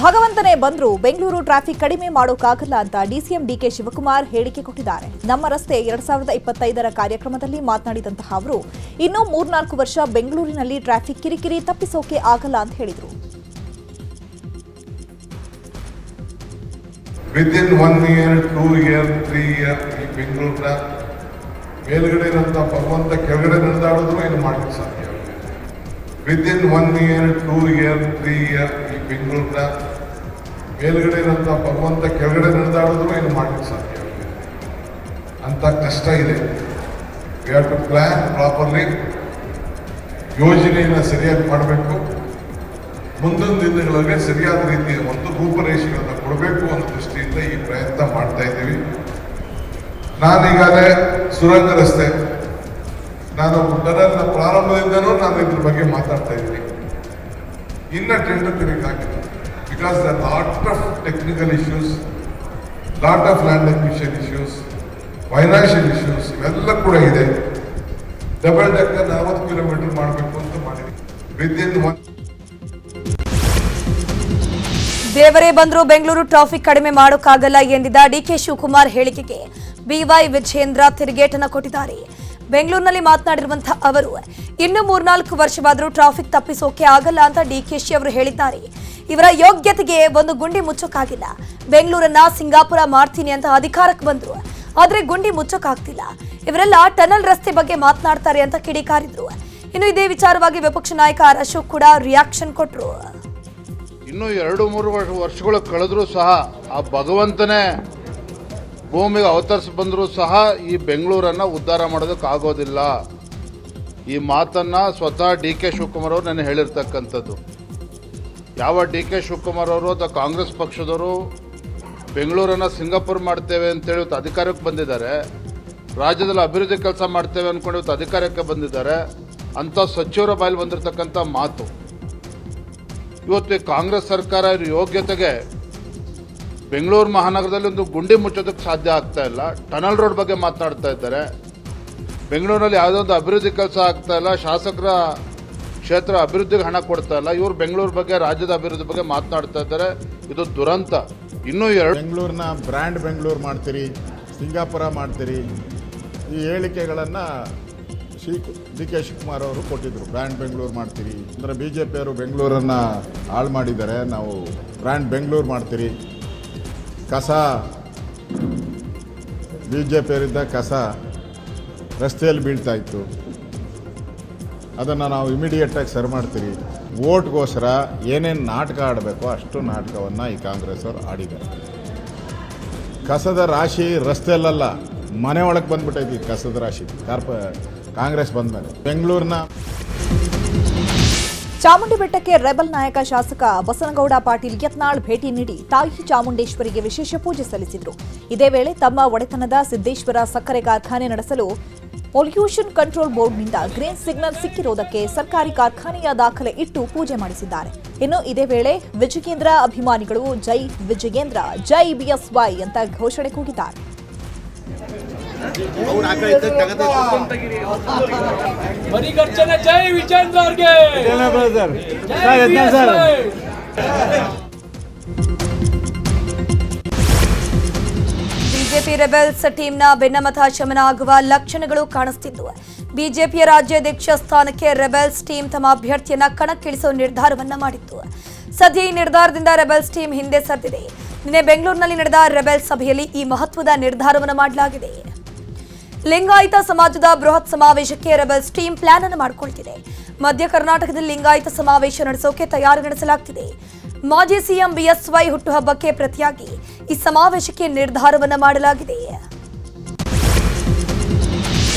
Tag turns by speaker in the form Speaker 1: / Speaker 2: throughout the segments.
Speaker 1: ಭಗವಂತನೇ ಬಂದ್ರು ಬೆಂಗಳೂರು ಟ್ರಾಫಿಕ್ ಕಡಿಮೆ ಮಾಡೋಕ್ಕಾಗಲ್ಲ ಅಂತ ಡಿಸಿಎಂ ಡಿಕೆ ಶಿವಕುಮಾರ್ ಹೇಳಿಕೆ ಕೊಟ್ಟಿದ್ದಾರೆ. ನಮ್ಮ ರಸ್ತೆ 2025ರ ಕಾರ್ಯಕ್ರಮದಲ್ಲಿ ಮಾತನಾಡಿದಂತಹ ಅವರು ಇನ್ನೂ 3-4 ವರ್ಷ ಬೆಂಗಳೂರಿನಲ್ಲಿ ಟ್ರಾಫಿಕ್ ಕಿರಿಕಿರಿ ತಪ್ಪಿಸೋಕೆ ಆಗಲ್ಲ ಅಂತ ಹೇಳಿದರು.
Speaker 2: Within 1 year, 2 year, 3 year ಈ ಬೆಂಗಳೂರಿನ ಮೇಲ್ಗಡೆ ಇರುವಂತ ಭಗವಂತ ಕೆಳಗಡೆ ನಡೆದಾಡಿದ್ರು ಏನು ಮಾಡಲಿಕ್ಕೆ ಸಾಧ್ಯ. Within 1 year, 2 year, 3 year ಈ ಬೆಂಗಳೂರಿನ ಮೇಲ್ಗಡೆ ಇರುವಂತ ಭಗವಂತ ಕೆಳಗಡೆ ನಡೆದಾಡಿದ್ರು ಏನು ಮಾಡಲಿಕ್ಕೆ ಸಾಧ್ಯ ಅಂತ ಕಷ್ಟ ಇದೆ. We have to plan properly. ಯೋಜನೆಯನ್ನು ಸರಿಯಾಗಿ ಮಾಡಬೇಕು. ಮುಂದೊಂದು ದಿನಗಳಲ್ಲಿ ಸರಿಯಾದ ರೀತಿಯ ಒಂದು ರೂಪರೇಷೆಗಳನ್ನು ಕೊಡಬೇಕು ಅನ್ನೋ ದೃಷ್ಟಿಯಿಂದ ಈ ಪ್ರಯತ್ನ ಮಾಡ್ತಾ ಇದ್ದೀವಿ. ನಾನೀಗಾಗಲೇ ಸುರಂಗ ರಸ್ತೆ ನಾನು ಟನಲ್ನ ಪ್ರಾರಂಭದಿಂದನೂ ನಾನು ಇದ್ರ ಬಗ್ಗೆ ಮಾತಾಡ್ತಾ ಇದ್ದೀನಿ. ಇನ್ನ ಟೆಂಡರ್ ಕರೀಕಾಗಿಲ್ಲ. Because the lot of technical issues, lot of land acquisition issues, financial issues ಇವೆಲ್ಲ ಕೂಡ ಇದೆ. ಡಬಲ್ ಡೆಕ್ಕರ್ 40 ಕಿಲೋಮೀಟರ್ ಮಾಡಬೇಕು ಅಂತ ಮಾಡಿದ್ವಿ. ವಿದಿನ್ 1
Speaker 3: ದೇವರೇ ಬಂದರೂ ಬೆಂಗಳೂರು ಟ್ರಾಫಿಕ್ ಕಡಿಮೆ ಮಾಡೋಕ್ಕಾಗಲ್ಲ ಎಂದಿದ್ದ ಡಿಕೆ ಶಿವಕುಮಾರ್ ಹೇಳಿಕೆಗೆ ಬಿವೈ ವಿಜಯೇಂದ್ರ ತಿರುಗೇಟನ್ನು ಕೊಟ್ಟಿದ್ದಾರೆ. ಬೆಂಗಳೂರಿನಲ್ಲಿ ಮಾತನಾಡಿರುವಂತಹ ಅವರು ಇನ್ನು 3-4 ವರ್ಷವಾದರೂ ಟ್ರಾಫಿಕ್ ತಪ್ಪಿಸೋಕೆ ಆಗಲ್ಲ ಅಂತ ಡಿಕೆಶಿ ಅವರು ಹೇಳಿದ್ದಾರೆ. ಇವರ ಯೋಗ್ಯತೆಗೆ ಒಂದು ಗುಂಡಿ ಮುಚ್ಚೋಕ್ಕಾಗಿಲ್ಲ. ಬೆಂಗಳೂರನ್ನ ಸಿಂಗಾಪುರ ಮಾಡ್ತೀನಿ ಅಂತ ಅಧಿಕಾರಕ್ಕೆ ಬಂದ್ರು, ಆದ್ರೆ ಗುಂಡಿ ಮುಚ್ಚೋಕ್ಕಾಗ್ತಿಲ್ಲ. ಇವರೆಲ್ಲ ಟನಲ್ ರಸ್ತೆ ಬಗ್ಗೆ ಮಾತನಾಡ್ತಾರೆ ಅಂತ ಕಿಡಿಕಾರಿದ್ರು. ಇನ್ನು ಇದೇ ವಿಚಾರವಾಗಿ ವಿಪಕ್ಷ ನಾಯಕ ಆರ್ ಅಶೋಕ್ ಕೂಡ ರಿಯಾಕ್ಷನ್ ಕೊಟ್ಟರು.
Speaker 4: ಇನ್ನೂ 2-3 ವರ್ಷಗಳು ಕಳೆದ್ರೂ ಸಹ ಆ ಭಗವಂತನೇ ಭೂಮಿಗೆ ಅವತರಿಸಿ ಬಂದರೂ ಸಹ ಈ ಬೆಂಗಳೂರನ್ನು ಉದ್ಧಾರ ಮಾಡೋದಕ್ಕಾಗೋದಿಲ್ಲ. ಈ ಮಾತನ್ನು ಸ್ವತಃ ಡಿ ಕೆ ಶಿವಕುಮಾರ್ ಅವರು ನಾನು ಹೇಳಿರ್ತಕ್ಕಂಥದ್ದು. ಯಾವ ಡಿ ಕೆ ಶಿವಕುಮಾರ್ ಅವರು ಅಥವಾ ಕಾಂಗ್ರೆಸ್ ಪಕ್ಷದವರು ಬೆಂಗಳೂರನ್ನು ಸಿಂಗಾಪುರ್ ಮಾಡ್ತೇವೆ ಅಂತೇಳಿ ಇವತ್ತು ಅಧಿಕಾರಕ್ಕೆ ಬಂದಿದ್ದಾರೆ, ರಾಜ್ಯದಲ್ಲಿ ಅಭಿವೃದ್ಧಿ ಕೆಲಸ ಮಾಡ್ತೇವೆ ಅಂದ್ಕೊಂಡು ಇವತ್ತು ಅಧಿಕಾರಕ್ಕೆ ಬಂದಿದ್ದಾರೆ ಅಂಥ ಸಚಿವರ ಬಾಯಲ್ಲಿ ಬಂದಿರತಕ್ಕಂಥ ಮಾತು. ಇವತ್ತು ಕಾಂಗ್ರೆಸ್ ಸರ್ಕಾರ ಯೋಗ್ಯತೆಗೆ ಬೆಂಗಳೂರು ಮಹಾನಗರದಲ್ಲಿ ಒಂದು ಗುಂಡಿ ಮುಚ್ಚೋದಕ್ಕೆ ಸಾಧ್ಯ ಆಗ್ತಾ ಇಲ್ಲ. ಟನಲ್ ರೋಡ್ ಬಗ್ಗೆ ಮಾತನಾಡ್ತಾ ಇದ್ದಾರೆ. ಬೆಂಗಳೂರಲ್ಲಿ ಯಾವುದೋ ಒಂದು ಅಭಿವೃದ್ಧಿ ಕೆಲಸ ಆಗ್ತಾ ಇಲ್ಲ. ಶಾಸಕರ ಕ್ಷೇತ್ರ ಅಭಿವೃದ್ಧಿಗೆ ಹಣ ಕೊಡ್ತಾ ಇಲ್ಲ. ಇವರು ಬೆಂಗಳೂರು ಬಗ್ಗೆ, ರಾಜ್ಯದ ಅಭಿವೃದ್ಧಿ ಬಗ್ಗೆ ಮಾತನಾಡ್ತಾ ಇದ್ದಾರೆ. ಇದು ದುರಂತ. ಇನ್ನೂ
Speaker 5: ಬೆಂಗಳೂರಿನ ಬ್ರ್ಯಾಂಡ್ ಬೆಂಗಳೂರು ಮಾಡ್ತೀರಿ, ಸಿಂಗಾಪುರ ಮಾಡ್ತೀರಿ, ಈ ಹೇಳಿಕೆಗಳನ್ನು ಡಿ ಕೆ ಶಿವಕುಮಾರ್ ಅವರು ಕೊಟ್ಟಿದ್ರು. ಬ್ರ್ಯಾಂಡ್ ಬೆಂಗಳೂರು ಮಾಡ್ತೀರಿ ಅಂದರೆ BJP ಅವರು ಬೆಂಗಳೂರನ್ನು ಹಾಳು ಮಾಡಿದ್ದಾರೆ, ನಾವು ಬ್ರ್ಯಾಂಡ್ ಬೆಂಗಳೂರು ಮಾಡ್ತೀರಿ. ಕಸ BJP ಅವರಿದ್ದ ಕಸ ರಸ್ತೆಯಲ್ಲಿ ಬೀಳ್ತಾ ಇತ್ತು, ಅದನ್ನು ನಾವು ಇಮಿಡಿಯೇಟಾಗಿ ಸರಿ ಮಾಡ್ತೀರಿ. ವೋಟ್ಗೋಸ್ಕರ ಏನೇನು ನಾಟಕ ಆಡಬೇಕೋ ಅಷ್ಟು ನಾಟಕವನ್ನು ಈ ಕಾಂಗ್ರೆಸ್ ಅವರು ಆಡಿದ್ದಾರೆ. ಕಸದ ರಾಶಿ ರಸ್ತೆಯಲ್ಲ, ಮನೆ ಒಳಗೆ ಬಂದ್ಬಿಟ್ಟೈತಿ ಕಸದ ರಾಶಿ ಕಾಂಗ್ರೆಸ್ ಬಂದ ಮೇಲೆ. ಬೆಂಗಳೂರಿನ
Speaker 1: ಚಾಮುಂಡಿ ಬೆಟ್ಟಕ್ಕೆ ರೆಬಲ್ ನಾಯಕ ಶಾಸಕ ಬಸನಗೌಡ ಪಾಟೀಲ್ ಯತ್ನಾಳ್ ಭೇಟಿ ನೀಡಿ ತಾಯಿ ಚಾಮುಂಡೇಶ್ವರಿಗೆ ವಿಶೇಷ ಪೂಜೆ ಸಲ್ಲಿಸಿದರು. ಇದೇ ವೇಳೆ ತಮ್ಮ ಒಡೆತನದ ಸಿದ್ದೇಶ್ವರ ಸಕ್ಕರೆ ಕಾರ್ಖಾನೆ ನಡೆಸಲು ಪೊಲ್ಯೂಷನ್ ಕಂಟ್ರೋಲ್ ಬೋರ್ಡ್ನಿಂದ ಗ್ರೀನ್ ಸಿಗ್ನಲ್ ಸಿಕ್ಕಿರುವುದಕ್ಕೆ ಸರ್ಕಾರಿ ಕಾರ್ಖಾನೆಯ ದಾಖಲೆ ಇಟ್ಟು ಪೂಜೆ ಮಾಡಿಸಿದ್ದಾರೆ. ಇನ್ನು ಇದೇ ವೇಳೆ ವಿಜಯೇಂದ್ರ ಅಭಿಮಾನಿಗಳು ಜೈ ವಿಜಯೇಂದ್ರ, ಜೈ BSY ಅಂತ ಘೋಷಣೆ ಕೂಗಿದ್ದಾರೆ.
Speaker 6: ಜೈ ವಿಜಯೇಂದ್ರ.
Speaker 3: ಬಿಜೆಪಿ ರೆಬೆಲ್ಸ್ ಟೀಮ್ನ ಭಿನ್ನಮತ ಶಮನ ಆಗುವ ಲಕ್ಷಣಗಳು ಕಾಣಿಸುತ್ತಿದ್ದು, ಬಿಜೆಪಿಯ ರಾಜ್ಯಾಧ್ಯಕ್ಷ ಸ್ಥಾನಕ್ಕೆ ರೆಬೆಲ್ಸ್ ಟೀಮ್ ತಮ್ಮ ಅಭ್ಯರ್ಥಿಯನ್ನ ಕಣಕ್ಕಿಳಿಸುವ ನಿರ್ಧಾರವನ್ನ ಮಾಡಿತ್ತು. ಸದ್ಯ ಈ ನಿರ್ಧಾರದಿಂದ ರೆಬೆಲ್ಸ್ ಟೀಮ್ ಹಿಂದೆ ಸರಿದಿದೆ. ನಿನ್ನೆ ಬೆಂಗಳೂರಿನಲ್ಲಿ ನಡೆದ ರೆಬೆಲ್ಸ್ ಸಭೆಯಲ್ಲಿ ಈ ಮಹತ್ವದ ನಿರ್ಧಾರವನ್ನು ಮಾಡಲಾಗಿದೆ. ಲಿಂಗಾಯತ ಸಮಾಜದ ಬೃಹತ್ ಸಮಾವೇಶಕ್ಕೆ ರೆಬೆಲ್ಸ್ ಟೀಮ್ ಪ್ಲಾನ್ ಅನ್ನು ಮಾಡಿಕೊಳ್ತಿದೆ. ಮಧ್ಯ ಕರ್ನಾಟಕದಲ್ಲಿ ಲಿಂಗಾಯತ ಸಮಾವೇಶ ನಡೆಸೋಕೆ ತಯಾರಿ ನಡೆಸಲಾಗುತ್ತಿದೆ. ಮಾಜಿ ಸಿಎಂ BSY ಹುಟ್ಟುಹಬ್ಬಕ್ಕೆ ಪ್ರತಿಯಾಗಿ ಈ ಸಮಾವೇಶಕ್ಕೆ ನಿರ್ಧಾರವನ್ನ ಮಾಡಲಾಗಿದೆ.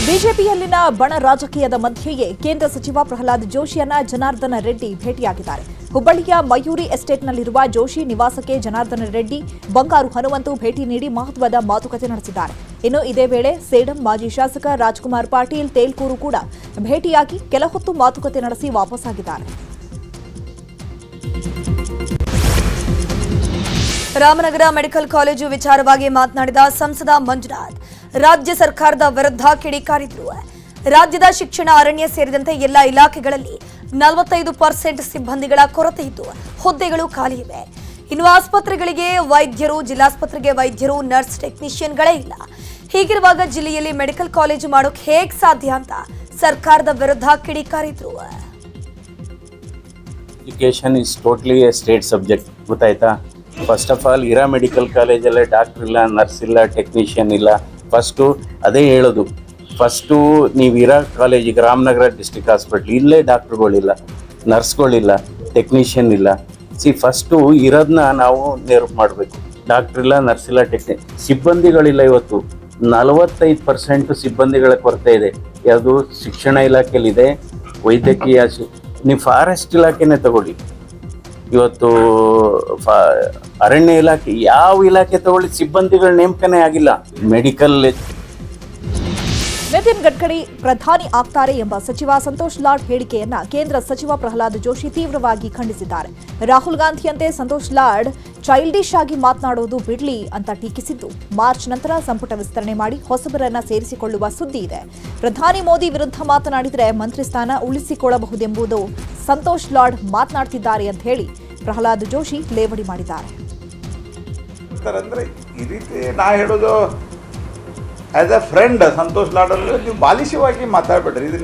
Speaker 1: ಬಿಜೆಪಿಯಲ್ಲಿನ ಬಣ ರಾಜಕೀಯದ ಮಧ್ಯೆಯೇ ಕೇಂದ್ರ ಸಚಿವ ಪ್ರಹ್ಲಾದ್ ಜೋಶಿಯನ್ನ ಜನಾರ್ದನ ರೆಡ್ಡಿ ಭೇಟಿಯಾಗಿದ್ದಾರೆ. ಹುಬ್ಬಳ್ಳಿಯ ಮಯೂರಿ ಎಸ್ಟೇಟ್ನಲ್ಲಿರುವ ಜೋಶಿ ನಿವಾಸಕ್ಕೆ ಜನಾರ್ದನ ರೆಡ್ಡಿ, ಬಂಗಾರು ಹನುಮಂತು ಭೇಟಿ ನೀಡಿ ಮಹತ್ವದ ಮಾತುಕತೆ ನಡೆಸಿದ್ದಾರೆ. ಇನ್ನು ಇದೇ ವೇಳೆ ಸೇಡಂ ಮಾಜಿ ಶಾಸಕ ರಾಜ್ಕುಮಾರ್ ಪಾಟೀಲ್ ತೇಲ್ಕೂರು ಕೂಡ ಭೇಟಿಯಾಗಿ ಕೆಲ ಹೊತ್ತು ಮಾತುಕತೆ ನಡೆಸಿ ವಾಪಸ್ಸಾಗಿದ್ದಾರೆ.
Speaker 3: ರಾಮನಗರ ಮೆಡಿಕಲ್ ಕಾಲೇಜು ವಿಚಾರವಾಗಿ ಮಾತನಾಡಿದ ಸಂಸದ ಮಂಜುನಾಥ್, ರಾಜ್ಯ ಸರ್ಕಾರದ ವಿರುದ್ಧ ಕಿಡಿಕಾರಿದ್ರು. ರಾಜ್ಯದ ಶಿಕ್ಷಣ, ಅರಣ್ಯ ಸೇರಿದಂತೆ ಎಲ್ಲ ಇಲಾಖೆಗಳಲ್ಲಿ 45% ಸಿಬ್ಬಂದಿಗಳ ಕೊರತೆ ಇದ್ದು ಹುದ್ದೆಗಳು ಖಾಲಿ ಇವೆ. ಇನ್ನು ಆಸ್ಪತ್ರೆಗಳಿಗೆ ವೈದ್ಯರು, ಜಿಲ್ಲಾಸ್ಪತ್ರೆಗೆ ವೈದ್ಯರು, ನರ್ಸ್, ಟೆಕ್ನಿಷಿಯನ್ಗಳೇ ಇಲ್ಲ. ಹೀಗಿರುವಾಗ ಜಿಲ್ಲೆಯಲ್ಲಿ ಮೆಡಿಕಲ್ ಕಾಲೇಜು ಮಾಡೋಕೆ ಹೇಗೆ ಸಾಧ್ಯ ಅಂತ ಸರ್ಕಾರದ ವಿರುದ್ಧ ಕಿಡಿಕಾರಿದ್ರು.
Speaker 6: Education is totally a state subject, ಗೊತ್ತಾಯ್ತಾ? ಫಸ್ಟ್ ಆಫ್ ಆಲ್ ಇರೋ ಮೆಡಿಕಲ್ ಕಾಲೇಜಲ್ಲೇ ಡಾಕ್ಟ್ರ್ ಇಲ್ಲ, ನರ್ಸ್ ಇಲ್ಲ, ಟೆಕ್ನಿಷಿಯನ್ ಇಲ್ಲ. ಫಸ್ಟು ಅದೇ ಹೇಳೋದು, ಫಸ್ಟು ನೀವು ಇರೋ ಕಾಲೇಜಿಗೆ ರಾಮನಗರ ಡಿಸ್ಟ್ರಿಕ್ಟ್ ಹಾಸ್ಪಿಟ್ಲ್ ಇಲ್ಲೇ ಡಾಕ್ಟ್ರುಗಳಿಲ್ಲ, ನರ್ಸ್ಗಳಿಲ್ಲ, ಟೆಕ್ನಿಷಿಯನ್ ಇಲ್ಲ. ಫಸ್ಟು ಇರೋದನ್ನ ನಾವು ನೆರವು ಮಾಡಬೇಕು. ಡಾಕ್ಟ್ರ್ ಇಲ್ಲ, ನರ್ಸ್ ಇಲ್ಲ, ಸಿಬ್ಬಂದಿಗಳಿಲ್ಲ. ಇವತ್ತು 45% ಸಿಬ್ಬಂದಿಗಳ ಕೊರತೆ ಇದೆ. ಯಾವುದು ಶಿಕ್ಷಣ ಇಲಾಖೆಯಲ್ಲಿದೆ, ವೈದ್ಯಕೀಯ, ನೀವು ಫಾರೆಸ್ಟ್ ಇಲಾಖೆನೇ ತಗೊಳ್ಳಿ, ಇವತ್ತು ಅರಣ್ಯ ಇಲಾಖೆ, ಯಾವ ಇಲಾಖೆ ತಗೊಳ್ಳಿ ಸಿಬ್ಬಂದಿಗಳ ನೇಮಕನೇ ಆಗಿಲ್ಲ. ಮೆಡಿಕಲ್
Speaker 1: ನಿತಿನ್ ಗಡ್ಕರಿ ಪ್ರಧಾನಿ ಆಗ್ತಾರೆ ಎಂಬ ಸಚಿವ ಸಂತೋಷ್ ಲಾಡ್ ಹೇಳಿಕೆಯನ್ನ ಕೇಂದ್ರ ಸಚಿವ ಪ್ರಹ್ಲಾದ್ ಜೋಶಿ ತೀವ್ರವಾಗಿ ಖಂಡಿಸಿದ್ದಾರೆ. ರಾಹುಲ್ ಗಾಂಧಿಯಂತೆ ಸಂತೋಷ್ ಲಾಡ್ ಚೈಲ್ಡಿಶ್ ಆಗಿ ಮಾತನಾಡೋದು ಬಿಡ್ಲಿ ಅಂತ ಟೀಕಿಸಿದ್ದು, ಮಾರ್ಚ್ ನಂತರ ಸಂಪುಟ ವಿಸ್ತರಣೆ ಮಾಡಿ ಹೊಸಬರನ್ನ ಸೇರಿಸಿಕೊಳ್ಳುವ ಸುದ್ದಿ ಇದೆ. ಪ್ರಧಾನಿ ಮೋದಿ ವಿರುದ್ಧ ಮಾತನಾಡಿದರೆ ಮಂತ್ರಿ ಸ್ಥಾನ ಉಳಿಸಿಕೊಳ್ಳಬಹುದೆಂಬುದು ಸಂತೋಷ್ ಲಾಡ್ ಮಾತನಾಡ್ತಿದ್ದಾರೆ ಅಂತ ಹೇಳಿ ಪ್ರಹ್ಲಾದ್ ಜೋಶಿ ಲೇವಡಿ ಮಾಡಿದ್ದಾರೆ.
Speaker 7: ಅಂದ್ರೆ ಈ ರೀತಿ ನಾ ಹೇಳೋದು ಆ್ಯಸ್ ಅ ಫ್ರೆಂಡ್ ಸಂತೋಷ್ ಲಾಡಲ್ಲಿ ನೀವು ಬಾಲಿಶವಾಗಿ ಮಾತಾಡಬೇಡ್ರಿ. ಇದು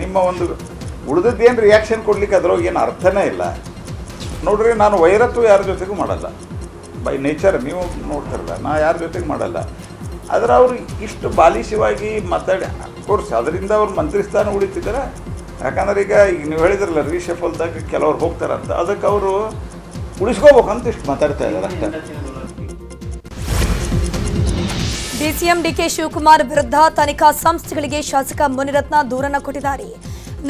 Speaker 7: ನಿಮ್ಮ ಒಂದು ಉಳಿದದ್ದೇನು ರಿಯಾಕ್ಷನ್ ಕೊಡ್ಲಿಕ್ಕೆ ಅದ್ರೊಳಗೆ ಏನು ಅರ್ಥನೇ ಇಲ್ಲ. ನೋಡ್ರಿ, ನಾನು ವೈರತ್ವ ಯಾರ ಜೊತೆಗೂ ಮಾಡಲ್ಲ, ಬೈ ನೇಚರ್ ನೀವು ನೋಡ್ತಿರಲ್ಲ, ನಾ ಯಾರ ಜೊತೆಗೆ ಮಾಡಲ್ಲ. ಆದರೆ ಅವರು ಇಷ್ಟು ಬಾಲಿಶವಾಗಿ ಮಾತಾಡಿ ಕೋರ್ಸ್ ಅದರಿಂದ ಅವ್ರು ಮಂತ್ರಿ ಸ್ಥಾನ ಉಳಿತಿದ್ದಾರೆ. ಯಾಕಂದ್ರೆ ಈಗ ನೀವು ಹೇಳಿದ್ರಲ್ಲ ರೀಶಫಲ್ದಾಗ ಕೆಲವ್ರು ಹೋಗ್ತಾರಂತ, ಅದಕ್ಕೆ ಅವರು ಉಳಿಸ್ಕೋಬೇಕಂತ ಇಷ್ಟು ಮಾತಾಡ್ತಾ ಇದ್ದಾರೆ ಅಷ್ಟೇ.
Speaker 3: ಡಿಸಿಎಂ ಡಿಕೆ ಶಿವಕುಮಾರ್ ವಿರುದ್ಧ ತನಿಖಾ ಸಂಸ್ಥೆಗಳಿಗೆ ಶಾಸಕ ಮುನಿರತ್ನ ದೂರನ್ನು ಕೊಟ್ಟಿದ್ದಾರೆ.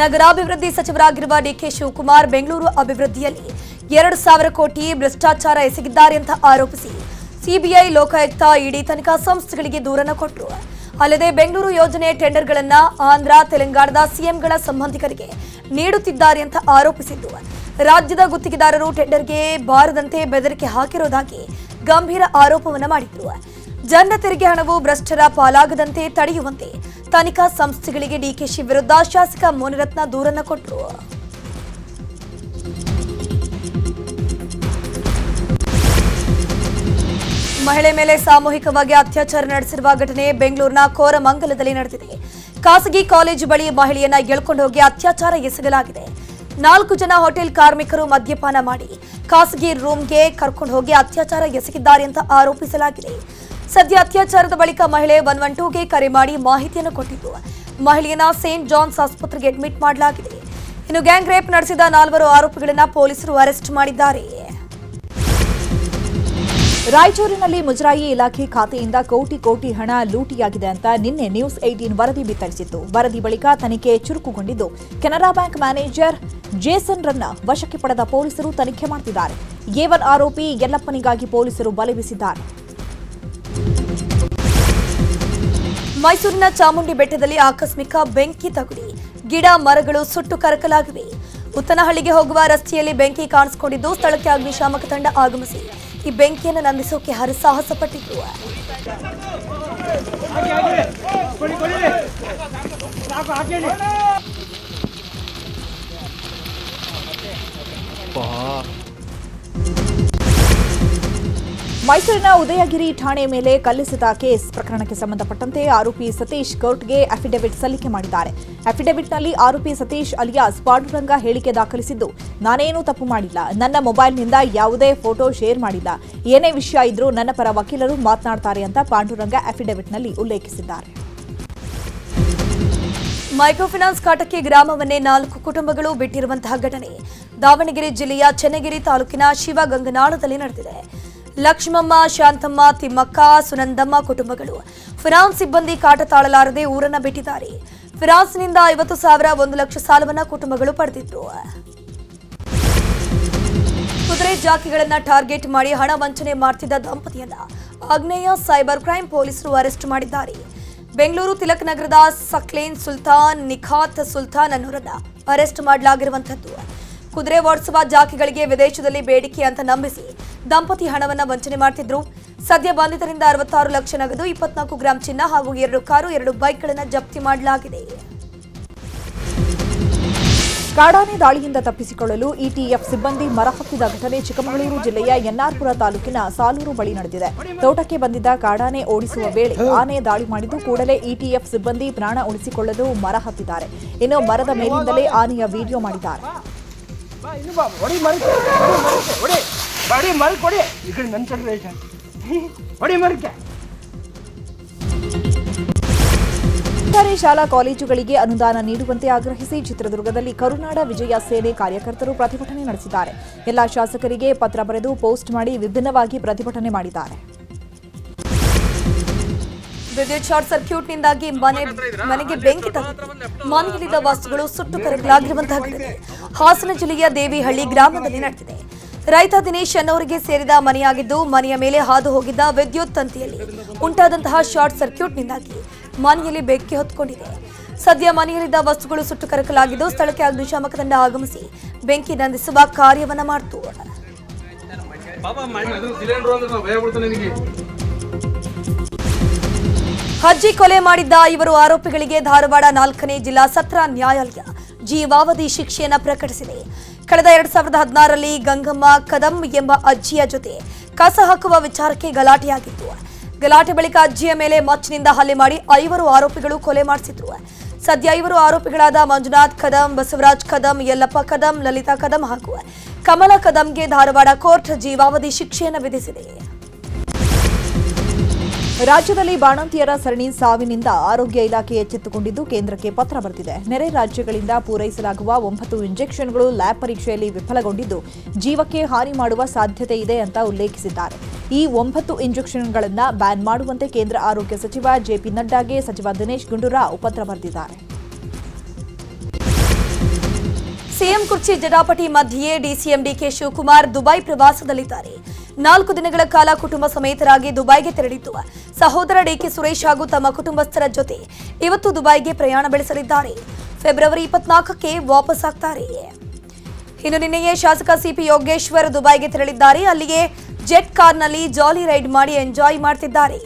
Speaker 3: ನಗರಾಭಿವೃದ್ಧಿ ಸಚಿವರಾಗಿರುವ ಡಿಕೆ ಶಿವಕುಮಾರ್ ಬೆಂಗಳೂರು ಅಭಿವೃದ್ಧಿಯಲ್ಲಿ 2,000 ಕೋಟಿ ಭ್ರಷ್ಟಾಚಾರ ಎಸಗಿದ್ದಾರೆ ಅಂತ ಆರೋಪಿಸಿ ಸಿಬಿಐ, ಲೋಕಾಯುಕ್ತ, ಇಡಿ ತನಿಖಾ ಸಂಸ್ಥೆಗಳಿಗೆ ದೂರನ್ನು ಕೊಟ್ಟರು. ಅಲ್ಲದೆ ಬೆಂಗಳೂರು ಯೋಜನೆ ಟೆಂಡರ್ಗಳನ್ನು ಆಂಧ್ರ, ತೆಲಂಗಾಣದ ಸಿಎಂಗಳ ಸಂಬಂಧಿಕರಿಗೆ ನೀಡುತ್ತಿದ್ದಾರೆ ಅಂತ ಆರೋಪಿಸಿದ್ದು, ರಾಜ್ಯದ ಗುತ್ತಿಗೆದಾರರು ಟೆಂಡರ್ಗೆ ಬಾರದಂತೆ ಬೆದರಿಕೆ ಹಾಕಿರುವುದಾಗಿ ಗಂಭೀರ ಆರೋಪವನ್ನು ಮಾಡಿದ್ರು. ಜನರ ತೆರಿಗೆ ಹಣವು ಭ್ರಷ್ಟರ ಪಾಲಾಗದಂತೆ ತಡೆಯುವಂತೆ ತನಿಖಾ ಸಂಸ್ಥೆಗಳಿಗೆ ಡಿಕೆಶಿ ವಿರುದ್ಧ ಶಾಸಕ ಮುನಿರತ್ನ ದೂರನ್ನು ಕೊಟ್ಟರು. ಮಹಿಳೆ ಮೇಲೆ ಸಾಮೂಹಿಕವಾಗಿ ಅತ್ಯಾಚಾರ ನಡೆಸಿರುವ ಘಟನೆ ಬೆಂಗಳೂರಿನ ಕೋರಮಂಗಲದಲ್ಲಿ ನಡೆದಿದೆ. ಖಾಸಗಿ ಕಾಲೇಜು ಬಳಿ ಮಹಿಳೆಯನ್ನ ಎಳ್ಕೊಂಡು ಹೋಗಿ ಅತ್ಯಾಚಾರ ಎಸಗಲಾಗಿದೆ. 4 ಜನ ಹೋಟೆಲ್ ಕಾರ್ಮಿಕರು ಮದ್ಯಪಾನ ಮಾಡಿ ಖಾಸಗಿ ರೂಮ್ಗೆ ಕರ್ಕೊಂಡು ಹೋಗಿ ಅತ್ಯಾಚಾರ ಎಸಗಿದ್ದಾರೆ ಅಂತ ಆರೋಪಿಸಲಾಗಿದೆ. ಸದ್ಯ ಅತ್ಯಾಚಾರದ ಬಳಿಕ ಮಹಿಳೆ 112ಗೆ ಕರೆ ಮಾಡಿ ಮಾಹಿತಿಯನ್ನು ಕೊಟ್ಟಿದ್ದು, ಮಹಿಳೆಯನ್ನ ಸೇಂಟ್ ಜಾನ್ಸ್ ಆಸ್ಪತ್ರೆಗೆ ಅಡ್ಮಿಟ್ ಮಾಡಲಾಗಿದೆ. ಇನ್ನು ಗ್ಯಾಂಗ್ ರೇಪ್ ನಡೆಸಿದ 4 ಆರೋಪಿಗಳನ್ನ ಪೊಲೀಸರು ಅರೆಸ್ಟ್ ಮಾಡಿದ್ದಾರೆ.
Speaker 1: ರಾಯಚೂರಿನಲ್ಲಿ ಮುಜರಾಯಿ ಇಲಾಖೆ ಖಾತೆಯಿಂದ ಕೋಟಿ ಹಣ ಲೂಟಿಯಾಗಿದೆ ಅಂತ ನಿನ್ನೆ ನ್ಯೂಸ್ 18 ವರದಿ ಬಿತ್ತರಿಸಿತ್ತು. ವರದಿ ಬಳಿಕ ತನಿಖೆ ಚುರುಕುಗೊಂಡಿದ್ದು, ಕೆನರಾ ಬ್ಯಾಂಕ್ ಮ್ಯಾನೇಜರ್ ಜೇಸನ್ ರನ್ನ ವಶಕ್ಕೆ ಪಡೆದ ಪೊಲೀಸರು ತನಿಖೆ ಮಾಡುತ್ತಿದ್ದಾರೆ. A1 ಆರೋಪಿ ಯಲ್ಲಪ್ಪನಿಗಾಗಿ ಪೊಲೀಸರು ಬಲೆ ಬೀಸಿದ್ದಾರೆ.
Speaker 3: ಮೈಸೂರಿನ ಚಾಮುಂಡಿ ಬೆಟ್ಟದಲ್ಲಿ ಆಕಸ್ಮಿಕ ಬೆಂಕಿ ತಗುಲಿ ಗಿಡ ಮರಗಳು ಸುಟ್ಟು ಕರಕಲಾಗಿವೆ. ಉತ್ತನಹಳ್ಳಿಗೆ ಹೋಗುವ ರಸ್ತೆಯಲ್ಲಿ ಬೆಂಕಿ ಕಾಣಿಸಿಕೊಂಡಿದ್ದು, ಸ್ಥಳಕ್ಕೆ ಅಗ್ನಿಶಾಮಕ ತಂಡ ಆಗಮಿಸಿ ಈ ಬೆಂಕಿಯನ್ನು ನಂದಿಸೋಕೆ ಹರಸಾಹಸ ಪಟ್ಟಿತ್ತು.
Speaker 1: ಮೈಸೂರಿನ ಉದಯಗಿರಿ ಠಾಣೆ ಮೇಲೆ ಕಲ್ಲೆಸೆತ ಕೇಸ್ ಪ್ರಕರಣಕ್ಕೆ ಸಂಬಂಧಪಟ್ಟಂತೆ ಆರೋಪಿ ಸತೀಶ್ ಕೋರ್ಟ್ಗೆ ಅಫಿಡವಿಟ್ ಸಲ್ಲಿಕೆ ಮಾಡಿದ್ದಾರೆ. ಅಫಿಡವಿಟ್ನಲ್ಲಿ ಆರೋಪಿ ಸತೀಶ್ ಅಲಿಯಾಸ್ ಪಾಂಡುರಂಗ ಹೇಳಿಕೆ ದಾಖಲಿಸಿದ್ದು, ನಾನೇನೂ ತಪ್ಪು ಮಾಡಿಲ್ಲ, ನನ್ನ ಮೊಬೈಲ್ನಿಂದ ಯಾವುದೇ ಫೋಟೋ ಶೇರ್ ಮಾಡಿಲ್ಲ, ಏನೇ ವಿಷಯ ಇದ್ರೂ ನನ್ನ ಪರ ವಕೀಲರು ಮಾತನಾಡ್ತಾರೆ ಅಂತ ಪಾಂಡುರಂಗ ಅಫಿಡವಿಟ್ನಲ್ಲಿ ಉಲ್ಲೇಖಿಸಿದ್ದಾರೆ.
Speaker 3: ಮೈಕ್ರೋಫೈನಾನ್ಸ್ ಕಾಟಕ್ಕೆ ಗ್ರಾಮವನ್ನೇ 4 ಕುಟುಂಬಗಳು ಬಿಟ್ಟಿರುವಂತಹ ಘಟನೆ ದಾವಣಗೆರೆ ಜಿಲ್ಲೆಯ ಚೆನ್ನಗಿರಿ ತಾಲೂಕಿನ ಶಿವಗಂಗನಾಳದಲ್ಲಿ ನಡೆದಿದೆ. ಲಕ್ಷ್ಮಮ್ಮ, ಶಾಂತಮ್ಮ, ತಿಮ್ಮಕ್ಕ, ಸುನಂದಮ್ಮ ಕುಟುಂಬಗಳು ಫೈನಾನ್ಸ್ ಸಿಬ್ಬಂದಿ ಕಾಟ ತಾಳಲಾರದೆ ಊರನ್ನ ಬಿಟ್ಟಿದ್ದಾರೆ. ಫೈನಾನ್ಸ್ನಿಂದ 50,000, 1 ಲಕ್ಷ ಸಾಲವನ್ನ ಕುಟುಂಬಗಳು ಪಡೆದಿದ್ರು. ಕುದುರೆ ಜಾಕಿಗಳನ್ನ ಟಾರ್ಗೆಟ್ ಮಾಡಿ ಹಣ ವಂಚನೆ ಮಾಡ್ತಿದ್ದ ದಂಪತಿಯನ್ನ ಆಗ್ನೇಯ ಸೈಬರ್ ಕ್ರೈಮ್ ಪೊಲೀಸರು ಅರೆಸ್ಟ್ ಮಾಡಿದ್ದಾರೆ. ಬೆಂಗಳೂರು ತಿಲಕ್ ನಗರದ ಸಕ್ಲೇನ್ ಸುಲ್ತಾನ್, ನಿಖಾತ್ ಸುಲ್ತಾನ್ ಅನ್ನೋರನ್ನ ಅರೆಸ್ಟ್ ಮಾಡಲಾಗಿರುವಂತದ್ದು. ಕುದುರೆ ಓಡಿಸುವ ಜಾಕಿಗಳಿಗೆ ವಿದೇಶದಲ್ಲಿ ಬೇಡಿಕೆ ಅಂತ ನಂಬಿಸಿ ದಂಪತಿ ಹಣವನ್ನ ವಂಚನೆ ಮಾಡ್ತಿದ್ರು. ಸದ್ಯ ಬಂಧಿತರಿಂದ 66 ಲಕ್ಷ ನಗದು, 24 ಗ್ರಾಂ ಚಿನ್ನ ಹಾಗೂ 2 ಕಾರು, 2 ಬೈಕ್ಗಳನ್ನು ಜಪ್ತಿ ಮಾಡಲಾಗಿದೆ.
Speaker 1: ಕಾಡಾನೆ ದಾಳಿಯಿಂದ ತಪ್ಪಿಸಿಕೊಳ್ಳಲು ಇಟಿಎಫ್ ಸಿಬ್ಬಂದಿ ಮರ ಹತ್ತಿದ ಘಟನೆ ಚಿಕ್ಕಮಗಳೂರು ಜಿಲ್ಲೆಯ ಎನ್ಆರ್ಪುರ ತಾಲೂಕಿನ ಸಾಲೂರು ಬಳಿ ನಡೆದಿದೆ. ತೋಟಕ್ಕೆ ಬಂದಿದ್ದ ಕಾಡಾನೆ ಓಡಿಸುವ ವೇಳೆ ಆನೆ ದಾಳಿ ಮಾಡಿದ್ದು ಕೂಡಲೇ ಇಟಿಎಫ್ ಸಿಬ್ಬಂದಿ ಪ್ರಾಣ ಉಳಿಸಿಕೊಳ್ಳಲು ಮರ ಹತ್ತಿದ್ದಾರೆ. ಇನ್ನು ಮರದ ಮೇಲಿಂದಲೇ ಆನೆಯ ವಿಡಿಯೋ ಮಾಡಿದ್ದಾರೆ. ಸರ್ಕಾರಿ ಶಾಲಾ ಕಾಲೇಜುಗಳಿಗೆ ಅನುದಾನ ನೀಡುವಂತೆ ಆಗ್ರಹಿಸಿ ಚಿತ್ರದುರ್ಗದಲ್ಲಿ ಕರುನಾಡ ವಿಜಯ ಸೇನೆ ಕಾರ್ಯಕರ್ತರು ಪ್ರತಿಭಟನೆ ನಡೆಸಿದ್ದಾರೆ. ಎಲ್ಲಾ ಶಾಸಕರಿಗೆ ಪತ್ರ ಬರೆದು ಪೋಸ್ಟ್ ಮಾಡಿ ವಿಭಿನ್ನವಾಗಿ ಪ್ರತಿಭಟನೆ ಮಾಡಿದ್ದಾರೆ.
Speaker 3: ವಿದ್ಯುತ್ ಶಾರ್ಟ್ ಸರ್ಕ್ಯೂಟ್ನಿಂದಾಗಿ ಮನೆಗೆ ಬೆಂಕಿ ತಗುಲಿದೆ. ಮನೆಯಲ್ಲಿದ್ದ ವಸ್ತುಗಳು ಸುಟ್ಟು ಕರಕಲಾಗಿರುವಂತಹ ಘಟನೆ ಹಾಸನ ಜಿಲ್ಲೆಯ ದೇವಿಹಳ್ಳಿ ಗ್ರಾಮದಲ್ಲಿ ನಡೆದಿದೆ. ರೈತ ದಿನೇಶ್ ಅನ್ನೋರಿಗೆ ಸೇರಿದ ಮನೆಯಾಗಿದ್ದು, ಮನೆಯ ಮೇಲೆ ಹಾದು ಹೋಗಿದ್ದ ವಿದ್ಯುತ್ ತಂತಿಯಲ್ಲಿ ಉಂಟಾದಂತಹ ಶಾರ್ಟ್ ಸರ್ಕ್ಯೂಟ್ನಿಂದಾಗಿ ಮನೆಯಲ್ಲಿ ಬೆಂಕಿ ಹೊತ್ಕೊಂಡಿದೆ. ಸದ್ಯ ಮನೆಯಲ್ಲಿದ್ದ ವಸ್ತುಗಳು ಸುಟ್ಟು ಕರಕಲಾಗಿದ್ದು, ಸ್ಥಳಕ್ಕೆ ಅಗ್ನಿಶಾಮಕ ತಂಡ ಆಗಮಿಸಿ ಬೆಂಕಿ ನಂದಿಸುವ ಕಾರ್ಯವನ್ನ ಮಾಡಿತು. ಅಜ್ಜಿ ಕೊಲೆ ಮಾಡಿದ್ದ ಇವರು ಆರೋಪಿಗಳಿಗೆ ಧಾರವಾಡ 4ನೇ ಜಿಲ್ಲಾ ಸತ್ರ ನ್ಯಾಯಾಲಯ ಜೀವಾವಧಿ ಶಿಕ್ಷೆಯನ್ನು ಪ್ರಕಟಿಸಿದೆ. ಕಳೆದ 2016ರಲ್ಲಿ ಗಂಗಮ್ಮ ಕದಂ ಎಂಬ ಅಜ್ಜಿಯ ಜೊತೆ ಕಸ ಹಾಕುವ ವಿಚಾರಕ್ಕೆ ಗಲಾಟೆಯಾಗಿತ್ತು. ಗಲಾಟೆ ಬಳಿಕ ಅಜ್ಜಿಯ ಮೇಲೆ ಮಚ್ಚಿನಿಂದ ಹಲ್ಲೆ ಮಾಡಿ 5 ಆರೋಪಿಗಳು ಕೊಲೆ ಮಾಡಿಸಿದ್ರು. ಸದ್ಯ 5 ಆರೋಪಿಗಳಾದ ಮಂಜುನಾಥ್ ಕದಂ, ಬಸವರಾಜ್ ಕದಂ, ಯಲ್ಲಪ್ಪ ಕದಂ, ಲಲಿತಾ ಕದಂ ಹಾಗೂ ಕಮಲಾ ಕದಂಗೆ ಧಾರವಾಡ ಕೋರ್ಟ್ ಜೀವಾವಧಿ ಶಿಕ್ಷೆಯನ್ನು ವಿಧಿಸಿದೆ.
Speaker 1: ರಾಜ್ಯದಲ್ಲಿ ಬಾಣಂತಿಯರ ಸರಣಿ ಸಾವಿನಿಂದ ಆರೋಗ್ಯ ಇಲಾಖೆ ಎಚ್ಚೆತ್ತುಕೊಂಡಿದ್ದು ಕೇಂದ್ರಕ್ಕೆ ಪತ್ರ ಬರೆದಿದೆ. ನೆರೆ ರಾಜ್ಯಗಳಿಂದ ಪೂರೈಸಲಾಗುವ 9 ಇಂಜೆಕ್ಷನ್ಗಳು ಲ್ಯಾಬ್ ಪರೀಕ್ಷೆಯಲ್ಲಿ ವಿಫಲಗೊಂಡಿದ್ದು ಜೀವಕ್ಕೆ ಹಾನಿ ಮಾಡುವ ಸಾಧ್ಯತೆ ಇದೆ ಅಂತ ಉಲ್ಲೇಖಿಸಿದ್ದಾರೆ. ಈ 9 ಇಂಜೆಕ್ಷನ್ಗಳನ್ನು ಬ್ಯಾನ್ ಮಾಡುವಂತೆ ಕೇಂದ್ರ ಆರೋಗ್ಯ ಸಚಿವ ಜೆಪಿ ನಡ್ಡಾಗೆ ಸಚಿವ ದಿನೇಶ್ ಗುಂಡೂರಾವ್ ಪತ್ರ ಬರೆದಿದ್ದಾರೆ.
Speaker 3: ಸಿಎಂ ಕುರ್ಚಿ ಜಟಾಪಟಿ ಮಧ್ಯೆಯೇ ಡಿಸಿಎಂ ಡಿಕೆ ಶಿವಕುಮಾರ್ ದುಬೈ ಪ್ರವಾಸದಲ್ಲಿದ್ದಾರೆ. 4 ದಿನಗಳ ಕಾಲ ಕುಟುಂಬ ಸಮೇತರಾಗಿ ದುಬೈಗೆ ತೆರಳಿದ್ದು ಸಹೋದರ ಡಿಕೆ ಸುರೇಶ್ ಹಾಗೂ ತಮ್ಮ ಕುಟುಂಬಸ್ಥರ ಜೊತೆ ಇವತ್ತು ದುಬೈಗೆ ಪ್ರಯಾಣ ಬೆಳೆಸಲಿದ್ದಾರೆ. ಫೆಬ್ರವರಿ 24ಕ್ಕೆ ವಾಪಸ್ ಆಗ್ತಾರೆ. ಇನ್ನು ನಿನ್ನೆಯೇ ಶಾಸಕ ಸಿಪಿ ಯೋಗೇಶ್ವರ್ ದುಬೈಗೆ ತೆರಳಿದ್ದಾರೆ. ಅಲ್ಲಿಗೆ ಜೆಟ್ ಕಾರ್ನಲ್ಲಿ ಜಾಲಿ ರೈಡ್ ಮಾಡಿ ಎಂಜಾಯ್ ಮಾಡ್ತಿದ್ದಾರೆ.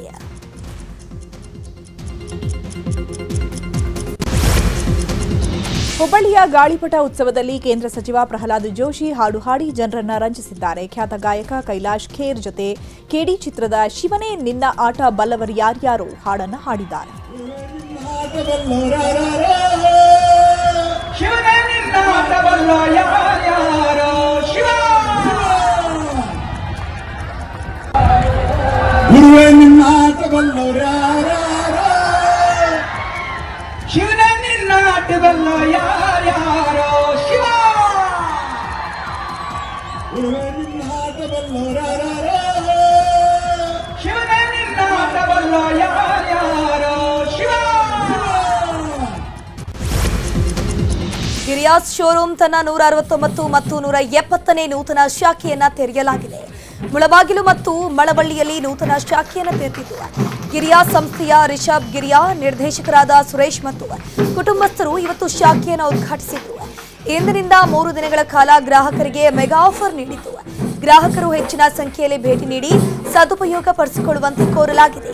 Speaker 1: ಹುಬ್ಬಳ್ಳಿಯ ಗಾಳಿಪಟ ಉತ್ಸವದಲ್ಲಿ ಕೇಂದ್ರ ಸಚಿವ ಪ್ರಹ್ಲಾದ್ ಜೋಶಿ ಹಾಡು ಹಾಡಿ ಜನರನ್ನ ರಂಜಿಸಿದ್ದಾರೆ. ಖ್ಯಾತ ಗಾಯಕ ಕೈಲಾಶ್ ಖೇರ್ ಜೊತೆ ಕೆಡಿ ಚಿತ್ರದ ಶಿವನೇ ನಿನ್ನ ಆಟ ಬಲ್ಲವರು ಯಾರ್ಯಾರು ಹಾಡನ್ನ ಹಾಡಿದ್ದಾರೆ.
Speaker 3: ಗಿರಿಯಾಸ್ ಶೋರೂಮ್ ತನ್ನ 169 ಮತ್ತು 170ನೇ ನೂತನ ಶಾಖೆಯನ್ನ ತೆರೆಯಲಾಗಿದೆ. ಮುಳಬಾಗಿಲು ಮತ್ತು ಮಳವಳ್ಳಿಯಲ್ಲಿ ನೂತನ ಶಾಖೆಯನ್ನು ತೆರೆದಿದ್ದು ಗಿರಿಯಾಸ್ ಸಂಸ್ಥೆಯ ರಿಷಬ್ ಗಿರಿಯಾ, ನಿರ್ದೇಶಕರಾದ ಸುರೇಶ್ ಮತ್ತು ಕುಟುಂಬಸ್ಥರು ಇವತ್ತು ಶಾಖೆಯನ್ನು ಉದ್ಘಾಟಿಸಿದ್ರು. ಇಂದಿನಿಂದ 3 ದಿನಗಳ ಕಾಲ ಗ್ರಾಹಕರಿಗೆ ಮೆಗಾ ಆಫರ್ ನೀಡಿದ್ದು ಗ್ರಾಹಕರು ಹೆಚ್ಚಿನ ಸಂಖ್ಯೆಯಲ್ಲಿ ಭೇಟಿ ನೀಡಿ ಸದುಪಯೋಗ ಪಡಿಸಿಕೊಳ್ಳುವಂತೆ ಕೋರಲಾಗಿದೆ.